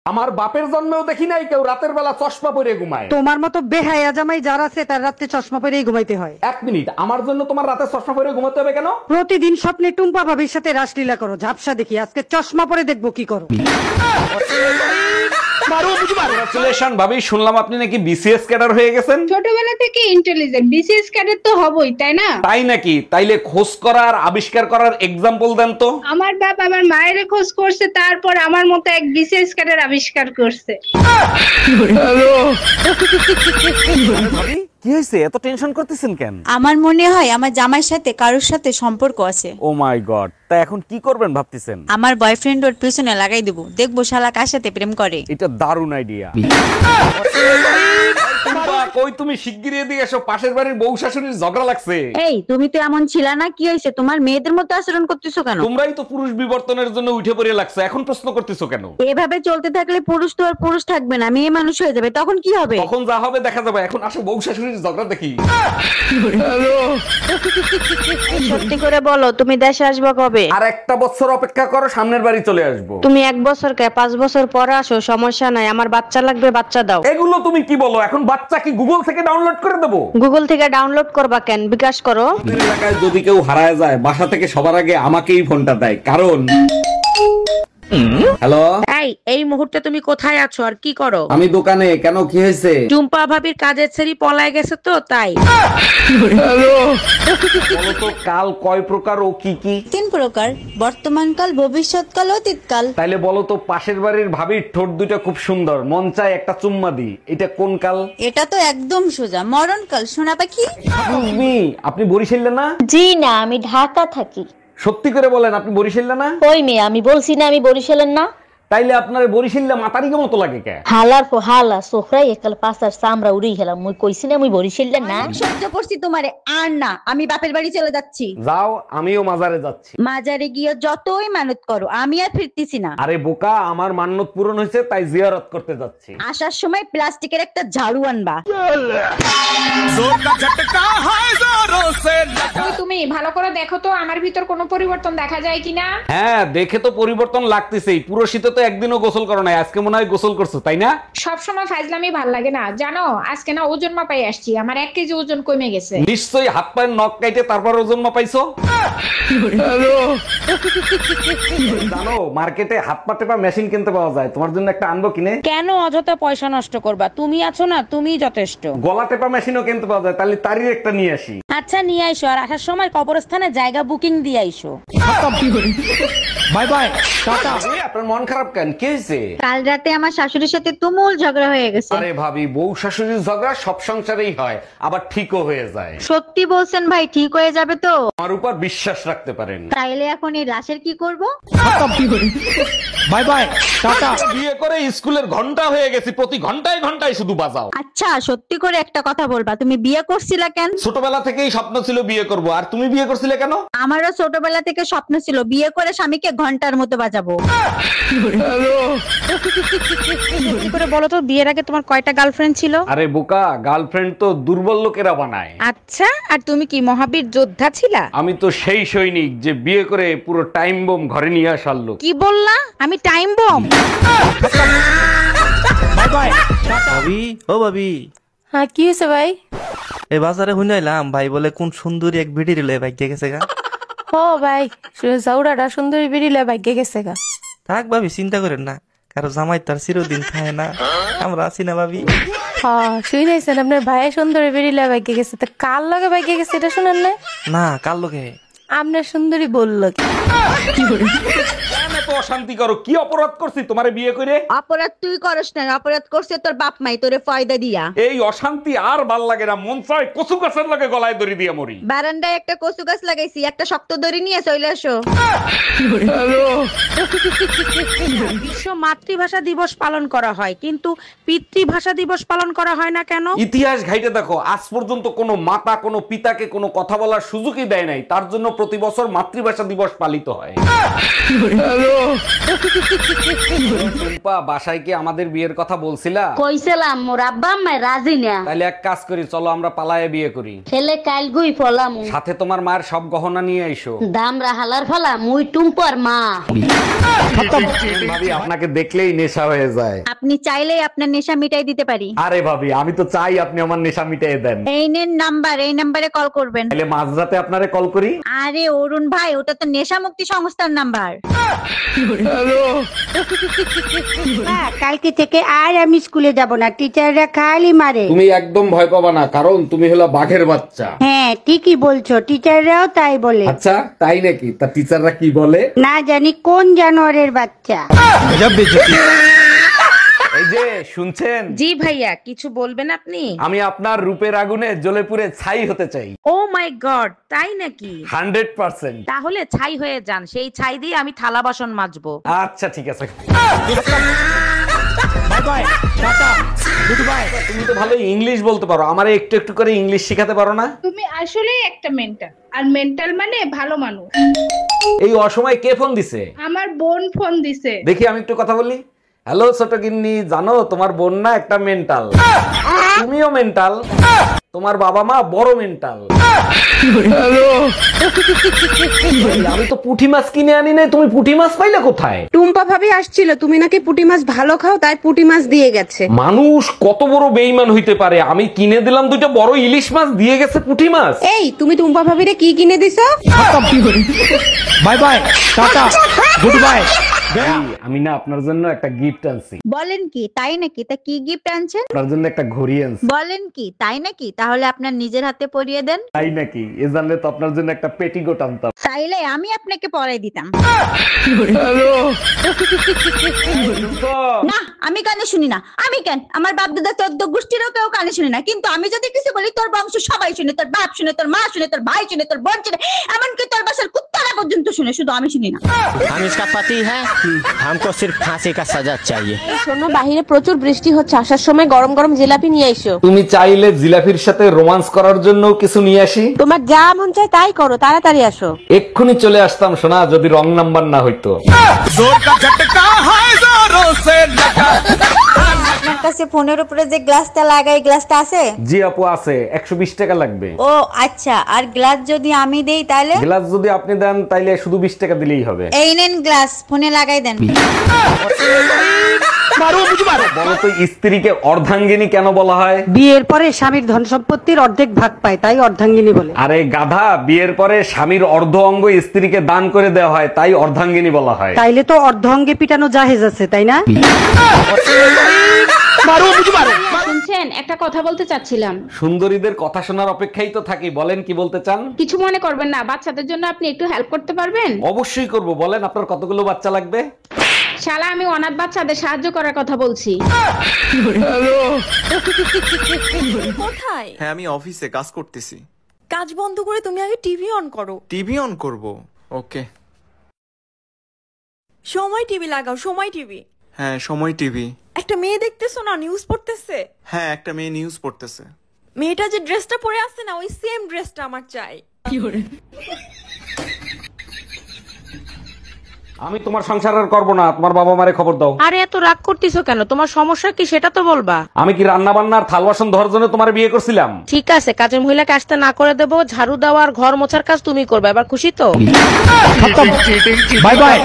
আমার বাপের জন্মেও দেখি নাই কেউ রাতের বেলা চশমা পরে ঘুমায়। তোমার মতো বেহায়া জামাই যার আছে তার রাতে চশমা পরেই ঘুমাইতে হয়। এক মিনিট, আমার জন্য তোমার রাতে চশমা পরে ঘুমাতে হবে কেন? প্রতিদিন স্বপ্নে টুম্পা ভাবির সাথে রাসলীলা করো, ঝাপসা দেখি, আজকে চশমা পরে দেখবো কি করো। কংগ্রাচুলেশন ভাবি, শুনলাম আপনি নাকি বিসিএস ক্যাডার হয়ে গেছেন। ছোটবেলা থেকে ইন্টেলিজেন্ট, বিসিএস ক্যাডেট তো হবই, তাই না? তাই নাকি? তাইলে খোঁজ করার আবিষ্কার করার এক্সাম্পল দেন তো। আমার বাপ আমার মায়ের খোঁজ করছে, তারপর আমার মতো এক বিসিএস ক্যাডেট আবিষ্কার করছে। ভাবি কি হয়েছে, এত টেনশন করতেছেন কেন? আমার মনে হয় আমার জামাইয়ের সাথে কারোর সাথে সম্পর্ক আছে। ও মাই গড, তা এখন কি করবেন ভাবতেছেন? আমার বয়ফ্রেন্ড ওর পিছনে লাগাই দেবো, দেখবো শালা কার সাথে প্রেম করে। এটা দারুণ আইডিয়া। কই তুমি শিগগিরই এদিকে এসো, পাশের বাড়ির বউ শাশুড়ির ঝগড়া লাগছে। এই তুমি তো এমন ছিলা না, কি হয়েছে তোমার? মেয়েদের মতো আচরণ করতেছো কেন? তোমরাই তো পুরুষ বিবর্তনের জন্য উঠে পড়ে লাগছে, এখন প্রশ্ন করতেছো কেন? এভাবে চলতে থাকলে পুরুষ তো আর পুরুষ থাকবে না, মেয়ে মানুষ হয়ে যাবে, তখন কি হবে? তখন যা হবে দেখা যাবে, এখন আসো বউ শাশুড়ির ঝগড়া দেখি। সত্যি করে বলো, তুমি দেশে আসবে কবে? আর একটা বছর অপেক্ষা করো, সামনের বাড়ি চলে আসবো। তুমি 1 বছর কে 5 বছর পরে আসো, সমস্যা নাই, আমার বাচ্চা লাগবে, বাচ্চা দাও। এগুলো তুমি কি বলো? এখন বাচ্চা কি গুগল থেকে ডাউনলোড করে দেবো? গুগল থেকে ডাউনলোড করবা কেন? বিকাশ করো। আমাদের এলাকায় যদি কেউ হারায় যায়, বাসা থেকে সবার আগে আমাকেই ফোনটা দেয়, কারণ হ্যালো, এই মুহূর্তে তুমি কোথায় আছো আর কি করো? আমি দোকানে। কেন, কি হয়েছে? টুম্পা ভাবির কাজের ছেড়ে পলায় গেছে তো তাই। বলো তো কাল কয় প্রকার ও কি কি? 3 প্রকার, বর্তমানকাল, ভবিষ্যৎকাল, অতীতকাল। তাইলে বলো তো, পাশের বাড়ির ভাবির ঠোঁট দুটো খুব সুন্দর, মন চায় একটা চুম্মা দি, এটা কোন কাল? এটা তো একদম সোজা, মরণকাল, সোনা পাখি। আপনি বরিশালে না? জি না, আমি ঢাকা থাকি। সত্যি করে বলেন, আপনি বরিশালে না? কই মেয়ে, আমি বলছি না আমি বরিশালের না। তাইলে আপনার বরিশালে মাতারিকে মতো লাগে কে? হালার পো হালা সোহরাই একাল পাসার সামরা উড়ি গেলাম, মুই কইছি না মুই বরিশালের না। সহ্য করছি তোমারে, আর না, আমি বাপের বাড়ি চলে যাচ্ছি। যাও, আমিও মাজারে যাচ্ছি। মাজারে গিয়ে যতই মানত করো, আমি আর ফিরতেছি না। আরে বোকা, আমার মান্যত পূরণ হয়েছে, তাই জিয়ারত করতে যাচ্ছি। আসার সময় প্লাস্টিকের একটা ঝাড়ু আনবা। তুমি ভালো করে দেখো তো আমার ভিতর কোনো পরিবর্তন দেখা যায় কিনা। হ্যাঁ, দেখে তো পরিবর্তন লাগতেছেই। পুরো শীতে তো একদিনও গোসল করো নাই, আজকে মনে হয় গোসল করছো, তাই না? সব সময় ফাইজলামি ভাল লাগে না, জানো আজকে না ওজন মাপাই আসছি, আমার 1 কেজি ওজন কমে গেছে। নিশ্চয়ই হাত পায়ের নখ কাইটে তারপর ওজন মাপাইছো। জানো মার্কেটে হাত পা টেপা মেশিন কিনতে পাওয়া যায়, তোমার জন্য একটা আনবো কিনে? কেন অযথা পয়সা নষ্ট করবা? তুমি আছো না, তুমিই যথেষ্ট। গলা টেপা মেশিনও কিনতে পাওয়া যায়, তাহলে তারই একটা নিয়ে আসি। আচ্ছা নিয়ে আইসো, আর আসার সময় কবরস্থানে জায়গা বুকিং দিয়ে আইসো। Bye bye, tata. আপনার মন খারাপ কেন, কি হয়েছে? কাল রাতে আমার শাশুড়ির সাথে তুমুল ঝগড়া হয়ে গেছে। আরে ভাবি, বউ শাশুড়ির ঝগড়া সব সংসারেই হয়, আবার ঠিকও হয়ে যায়। সত্যি বলছেন ভাই, ঠিক হয়ে যাবে তো? আমার উপর বিশ্বাস রাখতে পারেন। তাইলে এখন এই রাশের কি করব? Bye bye, tata. বিয়ে করে স্কুলের ঘন্টা হয়ে গেছি, প্রতি ঘন্টায় ঘন্টায় শুধু বাজাও। আচ্ছা সত্যি করে একটা কথা বলবা, তুমি বিয়ে করছিলা কেন? ছোটবেলা থেকেই স্বপ্ন ছিল বিয়ে করব, আর তুমি বিয়ে করছিলে কেন? আমারও ছোটবেলা থেকে স্বপ্ন ছিল বিয়ে করে স্বামীকে ঘন্টার মতো বাজাবো। কি করে বলো তো, বিয়ের আগে তোমার কয়টা গার্লফ্রেন্ড ছিল? আরে বোকা, গার্লফ্রেন্ড তো দুর্বল লোকেরা বানায়। আচ্ছা, আর তুমি কি মহাবীর যোদ্ধা ছিলা? আমি তো সেই সৈনিক যে বিয়ে করে পুরো টাইম বোম ঘরে নিয়ে আসার লোক। কি বললা? আমি টাইম বম? Bye bye. ভাবি, ও ভাবি, হ্যাঁ কি হয়েছে ভাই? এই বাজারে শুনাইলাম ভাই বলে কোন সুন্দরী এক ভিডি রিলে ভাগ্যে গেছে গা। ও ভাই, জাউরাটা সুন্দরী বেরিলে ভাগ্যে গেছে গা। থাক ভাবি, চিন্তা করেন না, কারো জামাই তার চিরদিন খায় না, আমরা আছি না ভাবি। হ্যাঁ শুনেছেন আপনার ভাই সুন্দরী বেরিলে ভাগ্যে গেছে, তো কার লগে ভাগ্যে গেছে এটা শুনেন না? না, কার লোকে? আপনার সুন্দরী বললো কি করে? তো অশান্তি করো, কি অপরাধ করছি তোমারে বিয়ে করে? অপরাধ তুই করস না, অপরাধ করছে তোর বাপ মাই তোরে ফয়দা দিয়া। এই অশান্তি আর ভাল লাগে না, মন চায় কচু গাছের লগে গলায় দড়ি দিয়ে মরি। বারান্দায় একটা কচু গাছ লাগাইছি, একটা শক্ত দড়ি নিয়ে চলে আসো। বিশ্ব মাতৃভাষা দিবস পালন করা হয়, কিন্তু পিতৃভাষা দিবস পালন করা হয় না কেন? ইতিহাস ঘাইটে দেখো, আজ পর্যন্ত কোনো মাতা কোনো পিতাকে কোনো কথা বলার সুযোগই দেয় নাই, তার জন্য প্রতি বছর মাতৃভাষা দিবস পালিত হয়। টুম্পা, বাসায় কি আমাদের বিয়ের কথা বলছিলা? কইছিলাম মোর আব্বা আম্মা রাজি না। তাহলে এক কাজ করি, চলো আমরা পালায়ে বিয়ে করি। ছেলে কাল গুই ফলাম, সাথে তোমার মায়ের সব গহনা নিয়ে আইসো। দামরা হালার ফলা মুই টুম্পার মা। ভাবি, আপনাকে দেখলেই নেশা হয়ে যায়। আপনি চাইলেই আপনার নেশা মিটাই দিতে পারি। আরে ভাবি, আমি তো চাই আপনি আমার নেশা মিটিয়ে দেন। এই নেন নাম্বার, এই নাম্বারে কল করবেন। তাহলে মাঝরাতে আপনারে কল করি। আরে অরুণ ভাই, ওটা তো নেশা মুক্তি সংস্থার নাম্বার। কালকে থেকে আর আমি স্কুলে যাব না, টিচাররা খালি মারে। তুমি একদম ভয় পাবা না, কারণ তুমি হলো বাঘের বাচ্চা। হ্যাঁ ঠিকই বলছো, টিচাররাও তাই বলে। আচ্ছা তাই নাকি? তা টিচাররা কি বলে? না জানি কোন জানোয়ারের বাচ্চা। এই যে শুনছেন? জি ভাইয়া, কিছু বলবেন আপনি? আমি আপনার রূপের আগুনে জ্বলে পুড়ে ছাই হতে চাই। ও মাই গড, তাই নাকি? 100%। তাহলে ছাই হয়ে যান, সেই ছাই দিয়ে আমি থালা বাসন মাজবো। আচ্ছা ঠিক আছে। Bye tata, good bye. তুমি তো ভালো ইংলিশ বলতে পারো, আমারে একটু একটু করে ইংলিশ শেখাতে পারো না? তুমি আসলেই একটা মেন্টাল, আর মেন্টাল মানে ভালো মানুষ। এই অসময়ে কে ফোন দিছে? আমার বোন ফোন দিছে। দেখি আমি একটু কথা বলি। হ্যালো ছোট গিন্নি, জানো তোমার বোন না একটা মেন্টাল। তুমিও মেন্টাল, তোমার বাবা মা বড় মেন্টাল। আমি তো পুঁটি মাছ কিনে আনি নাই, তুমি পুঁটি মাছ পাইলে কোথায়? টুম্পা ভাবি আসছিল, তুমি নাকি পুঁটি মাছ ভালো খাও, তাই পুঁটি মাছ দিয়ে গেছে। মানুষ কত বড় বেইমান হইতে পারে! আমি কিনে দিলাম দুইটা বড় ইলিশ মাছ, দিয়ে গেছে পুঁটি মাছ। এই তুমি টুম্পা ভাবিরে কি কিনে দিছো? Bye bye tata, good by. আমি না আপনার জন্য একটা গিফট আনছি। বলেন কি, তাই নাকি? তা কি গিফট আনছেন? আপনার জন্য একটা ঘড়ি আনছি। বলেন কি, তাই নাকি? তাহলে আপনার নিজের হাতে পরিয়ে দেন। তাই নাকি? এ জানলে তো আপনার জন্য একটা পেটিকোট আনতাম। তাইলে আমি আপনাকে পরাই দিতাম। না, আমি কানে শুনি না। আমি কেন, আমার বাপ দাদা 14 গোষ্ঠীরও কেউ কানে শুনি না, কিন্তু আমি যদি কিছু বলি তোর বংশ সবাই শুনে, তোর বাপ শুনে, তোর মা শুনে, তোর ভাই শুনে, তোর বোন শুনে, এমনকি তোর বাসার কুত্তারা পর্যন্ত শুনে, শুধু আমি শুনি না। हम इसका पति है, हमको सिर्फ फांसी का सजा चाहिए। শোনো, বাহিরে প্রচুর বৃষ্টি হচ্ছে, আসার সময় গরম গরম জিলাপি নিয়ে আইসো। তুমি চাইলে জিলাফির সাথে রোমান্স করার জন্য কিছু নিয়ে আসি? তোমার যা মন চায় তাই করো, তাড়াতাড়ি আসো। এক্ষুনি চলে আসতাম সোনা, যদি রং নাম্বার না হইতো। আপনার কাছে ফোনের উপরে যে গ্লাসটা লাগাই, গ্লাসটা আছে? জি আপু আছে, 120 টাকা লাগবে। ও আচ্ছা, আর গ্লাস যদি আমি দেই তাহলে? গ্লাস যদি আপনি দেন তাইলে শুধু 20 টাকা দিলেই হবে। এই নেন গ্লাস, ফোনে লাগাই দেন। বলো তো, স্ত্রীকে অর্ধাঙ্গিনী কেন বলা হয়? বিয়ের পরে স্বামীর ধন সম্পত্তির অর্ধেক ভাগ পায়, তাই অর্ধাঙ্গিনী বলে। আরে গাধা, বিয়ের পরে স্বামীর অর্ধ অঙ্গ স্ত্রীকে দান করে দেওয়া হয়, তাই অর্ধাঙ্গিনী বলা হয়। তাইলে তো অর্ধ অঙ্গে পিটানো জাহেজ আছে, তাই না? শুনছেন, একটা কথা বলতে চাচ্ছিলাম। সুন্দরীদের কথা শোনার অপেক্ষাই তো থাকি, বলেন কি বলতে চান? কিছু মনে করবেন না, বাচ্চাদের জন্য আপনি একটু হেল্প করতে পারবেন? অবশ্যই করব, বলেন আপনার কতগুলো বাচ্চা লাগবে? শালা, আমি অনাথ বাচ্চাদের সাহায্য করার কথা বলছি। কোথায়? হ্যাঁ, আমি অফিসে কাজ করতেছি। কাজ বন্ধ করে তুমি আগে টিভি অন করো। টিভি অন করব? ওকে। সময় টিভি লাগাও, সময় টিভি। হ্যাঁ, সময় টিভি। একটা মেয়ে দেখতেছো না, নিউজ পড়তেছে? হ্যাঁ, একটা মেয়ে নিউজ পড়তেছে। মেয়েটা যে ড্রেসটা পরে আছে না, ওই সেম ড্রেসটা আমার চাই। আমি তোমার সংসার আর করবো না, তোমার বাবা মারে খবর দাও। আরে এত রাগ করতেছো কেন? তোমার সমস্যা কি সেটা তো বলবা। আমি কি রান্না বান্নার থাল বাসন ধরার জন্য তোমার বিয়ে করছিলাম? ঠিক আছে, কাজের মহিলাকে আসতে না করে দেবো, ঝাড়ু দেওয়া আর ঘর মোছার কাজ তুমি করবে। এবার খুশি তো? বাই বাই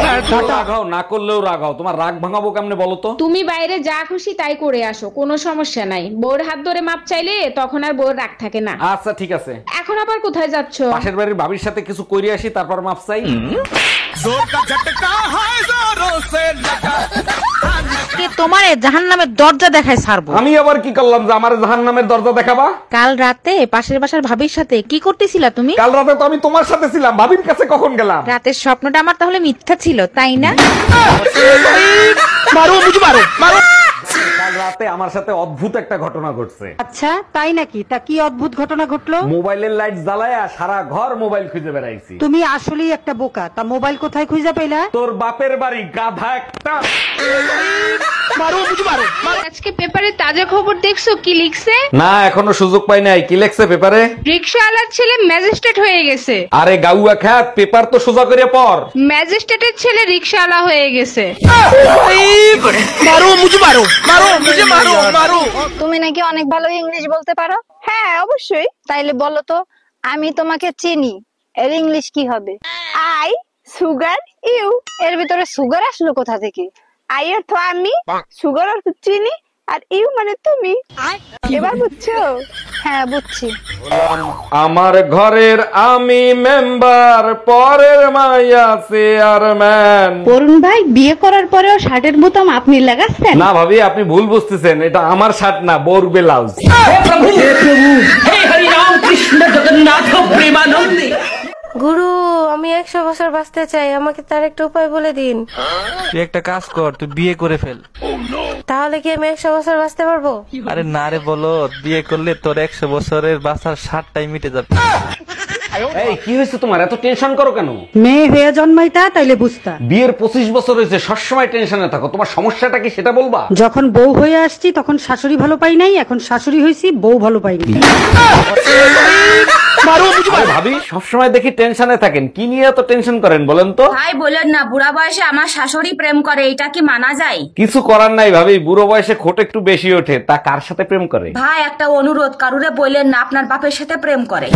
রাগাও, না করলেও রাগাও। তোমার রাগ ভাঙাবো কেমনে বলো তো? তুমি বাইরে যা খুশি তাই করে আসো, কোনো সমস্যা নাই। বউর হাত ধরে মাপ চাইলে তখন আর বউর রাগ থাকে না। আচ্ছা ঠিক আছে। এখন আবার কোথায় যাচ্ছ? পাশের বাড়ির ভাবির সাথে কিছু কইরে আসি, তারপর মাপ চাই। তোমারে জাহান্নামের দরজা দেখায় ছাড়বো। আমি আবার কি করলাম যে আমার জাহান্নামের দরজা দেখাবা? কাল রাতে পাশের বাসার ভাবির সাথে কি করতেছিলা তুমি? কাল রাতে তো আমি তোমার সাথে ছিলাম, ভাবির কাছে কখন গেলাম? রাতের স্বপ্নটা আমার তাহলে মিথ্যা ছিল, তাই না? কাল রাতে আমার সাথে অদ্ভুত একটা ঘটনা ঘটছে। আচ্ছা তাই নাকি? তা কি অদ্ভুত ঘটনা ঘটলো? মোবাইলের লাইট জ্বালায়া সারা ঘর মোবাইল খুঁজে বেড়াইছি। তুমি আসলেই একটা বোকা। তা মোবাইল কোথায় খুঁজে পেলা? তোর বাপের বাড়ি, গাধা একটা। আজকে পেপারে তাজা খবর দেখছো কি লিখছে? না, এখনো সুযোগ পাই নাই। কি লেখছে পেপারে? রিকশাওয়ালার ছেলে ম্যাজিস্ট্রেট হয়ে গেছে। আরে গাউয়া খ্যাত, পেপার তো সোজা করে পড়। ম্যাজিস্ট্রেটের ছেলে রিকশাওয়ালা হয়ে গেছে। তুমি নাকি অনেক ভালো ইংলিশ বলতে পারো? হ্যাঁ অবশ্যই। তাইলে বলো তো, আমি তোমাকে চিনি, এর ইংলিশ কি হবে? I sugar you. এর ভিতরে সুগার আসলো কোথা থেকে? আই অর্থ আমি, সুগার অর্থ চিনি, আর ইউ মানে তুমি। এবার বুঝছো? হ্যাঁ বুঝছি। আমার ঘরের আমি মেম্বার, পরের মাইয়া চেয়ারম্যান। অরুণ ভাই, বিয়ে করার পরেও শার্টের বোতাম আপনি লাগাচ্ছেন? না ভাবি, আপনি ভুল বুঝতেছেন। এটা আমার শার্ট না, বোর ব্লাউজ। গুরু, আমি 100 বছর বাঁচতে চাই, আমাকে তার একটা উপায় বলে দিন। তুই একটা কাজ কর, তুই বিয়ে করে ফেল। তাহলে কি আমি 100 বছর বাঁচতে পারবো? আরে না রে, বলো বিয়ে করলে তোর 100 বছরের বাঁচার 60টাই মিটে যাবে। এই কি হয়েছে তোমার? এত টেনশন করো কেন? মেয়ে হয়ে জন্মাইতা তাইলে বুঝতা। বিয়ের 25 বছর হয়েছে, সবসময় টেনশনে থাকো। তোমার সমস্যাটা কি সেটা বলবা? যখন বউ হয়ে আসছি তখন শাশুড়ি ভালো পাই নাই, এখন শাশুড়ি হয়েছি বউ ভালো পাইনি। আরে ভাবি, সবসময় দেখি টেনশনে থাকেন, কি নিয়ে এত টেনশন করেন বলেন তো? ভাই বলেন না, বুড়া বয়সে আমার শাশুড়ি প্রেম করে, এটা কি মানা যায়? কিছু করার নাই ভাবি, বুড়ো বয়সে খোট একটু বেশি ওঠে। তা কার সাথে প্রেম করে? ভাই একটা অনুরোধ, কারুরে বললেন না আপনার বাপের সাথে প্রেম করে।